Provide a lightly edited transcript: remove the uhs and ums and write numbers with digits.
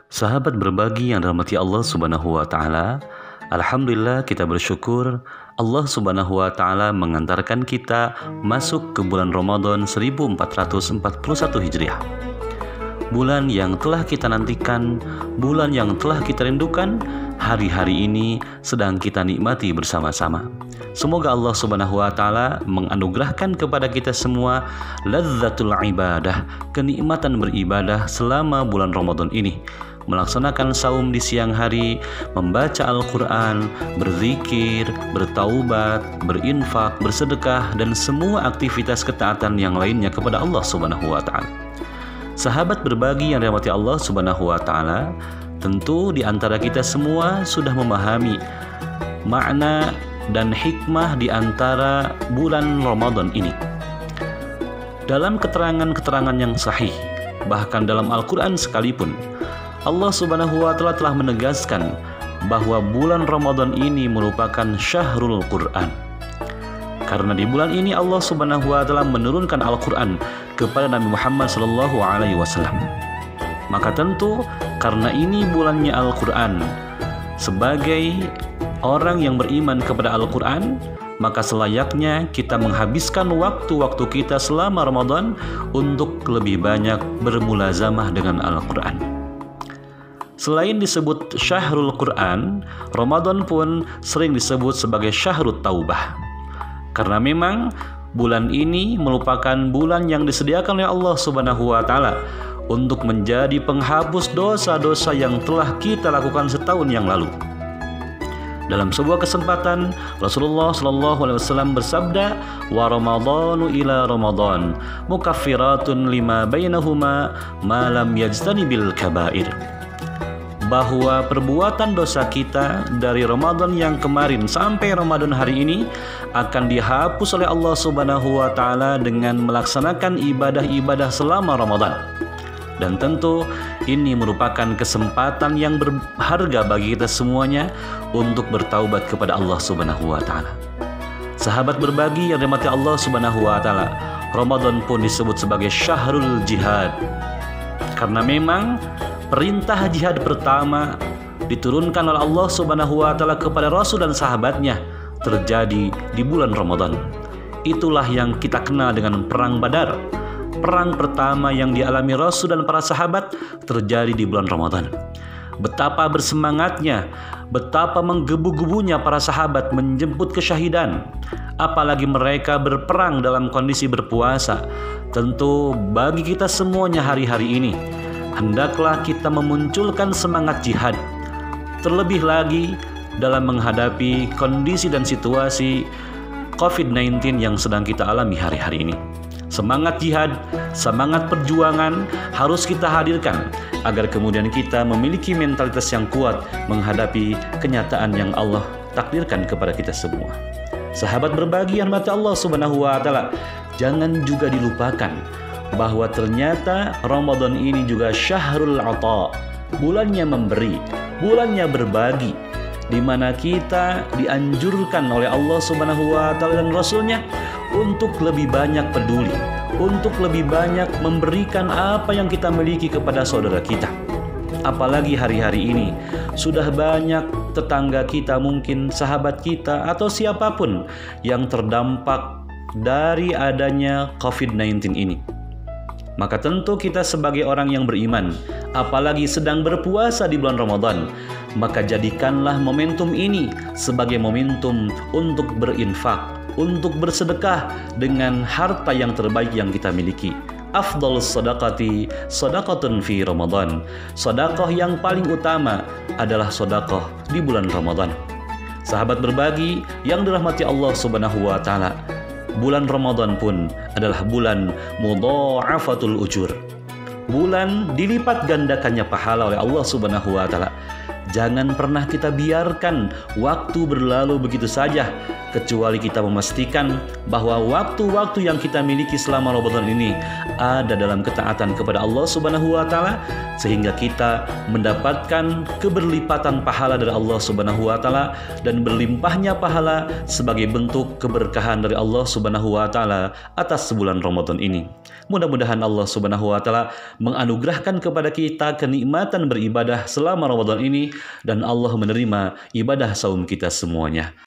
Sahabat berbagi yang dirahmati Allah Subhanahu wa taala, alhamdulillah kita bersyukur Allah Subhanahu wa taala mengantarkan kita masuk ke bulan Ramadan 1441 Hijriah. Bulan yang telah kita nantikan, bulan yang telah kita rindukan, hari-hari ini sedang kita nikmati bersama-sama. Semoga Allah Subhanahu wa taala menganugerahkan kepada kita semua lazzatul ibadah, kenikmatan beribadah selama bulan Ramadan ini. Melaksanakan saum di siang hari, membaca Al-Quran, berzikir, bertaubat, berinfak, bersedekah, dan semua aktivitas ketaatan yang lainnya kepada Allah Subhanahu wa ta'ala. Sahabat berbagi yang dirahmati Allah Subhanahu wa ta'ala, tentu di antara kita semua sudah memahami makna dan hikmah di antara bulan Ramadan ini. Dalam keterangan-keterangan yang sahih, bahkan dalam Al-Quran sekalipun, Allah Subhanahu wa ta'ala telah menegaskan bahwa bulan Ramadan ini merupakan syahrul Quran. Karena di bulan ini Allah Subhanahu wa ta'ala menurunkan Al-Quran kepada Nabi Muhammad SAW. Maka tentu karena ini bulannya Al-Quran, sebagai orang yang beriman kepada Al-Quran, maka selayaknya kita menghabiskan waktu-waktu kita selama Ramadan untuk lebih banyak bermulazamah dengan Al-Quran. Selain disebut syahrul Quran, Ramadan pun sering disebut sebagai syahrut taubah. Karena memang bulan ini merupakan bulan yang disediakan oleh Allah Subhanahu wa ta'ala untuk menjadi penghapus dosa-dosa yang telah kita lakukan setahun yang lalu. Dalam sebuah kesempatan, Rasulullah SAW bersabda, "Wa Ramadhanu ila Ramadan, mukaffiratun lima bainahuma ma lam yajtanibil kabair." Bahwa perbuatan dosa kita dari Ramadan yang kemarin sampai Ramadan hari ini akan dihapus oleh Allah Subhanahu wa ta'ala dengan melaksanakan ibadah-ibadah selama Ramadan. Dan tentu ini merupakan kesempatan yang berharga bagi kita semuanya untuk bertaubat kepada Allah Subhanahu wa ta'ala. Sahabat berbagi yang dirahmati Allah Subhanahu wa ta'ala, Ramadan pun disebut sebagai syahrul jihad. Karena memang perintah jihad pertama diturunkan oleh Allah Subhanahu wa ta'ala kepada Rasul dan sahabatnya terjadi di bulan Ramadan. Itulah yang kita kenal dengan perang Badar. Perang pertama yang dialami Rasul dan para sahabat terjadi di bulan Ramadan. Betapa bersemangatnya, betapa menggebu-gebunya para sahabat menjemput kesyahidan. Apalagi mereka berperang dalam kondisi berpuasa. Tentu bagi kita semuanya hari-hari ini, hendaklah kita memunculkan semangat jihad. Terlebih lagi dalam menghadapi kondisi dan situasi COVID-19 yang sedang kita alami hari-hari ini. Semangat jihad, semangat perjuangan harus kita hadirkan agar kemudian kita memiliki mentalitas yang kuat menghadapi kenyataan yang Allah takdirkan kepada kita semua. Sahabat berbagi yang dirahmati Allah Subhanahu wa ta'ala, jangan juga dilupakan bahwa ternyata Ramadan ini juga syahrul ata, bulannya memberi, bulannya berbagi, di mana kita dianjurkan oleh Allah Subhanahu wa ta'ala dan Rasulnya untuk lebih banyak peduli, untuk lebih banyak memberikan apa yang kita miliki kepada saudara kita. Apalagi hari-hari ini sudah banyak tetangga kita, mungkin sahabat kita atau siapapun yang terdampak dari adanya COVID-19 ini. Maka tentu kita sebagai orang yang beriman, apalagi sedang berpuasa di bulan Ramadan, maka jadikanlah momentum ini sebagai momentum untuk berinfak, untuk bersedekah dengan harta yang terbaik yang kita miliki. Afdhalus sadaqati sadaqatun fi Ramadan. Sedekah yang paling utama adalah sedekah di bulan Ramadan. Sahabat berbagi yang dirahmati Allah Subhanahu wa ta'ala, bulan Ramadan pun adalah bulan mudha'afatul ujur. Bulan dilipat gandakannya pahala oleh Allah Subhanahu wa ta'ala. Jangan pernah kita biarkan waktu berlalu begitu saja, kecuali kita memastikan bahwa waktu-waktu yang kita miliki selama Ramadan ini ada dalam ketaatan kepada Allah Subhanahu wa Ta'ala, sehingga kita mendapatkan keberlipatan pahala dari Allah Subhanahu wa Ta'ala dan berlimpahnya pahala sebagai bentuk keberkahan dari Allah Subhanahu wa Ta'ala atas sebulan Ramadan ini. Mudah-mudahan Allah Subhanahu wa Ta'ala menganugerahkan kepada kita kenikmatan beribadah selama Ramadan ini, dan Allah menerima ibadah saum kita semuanya.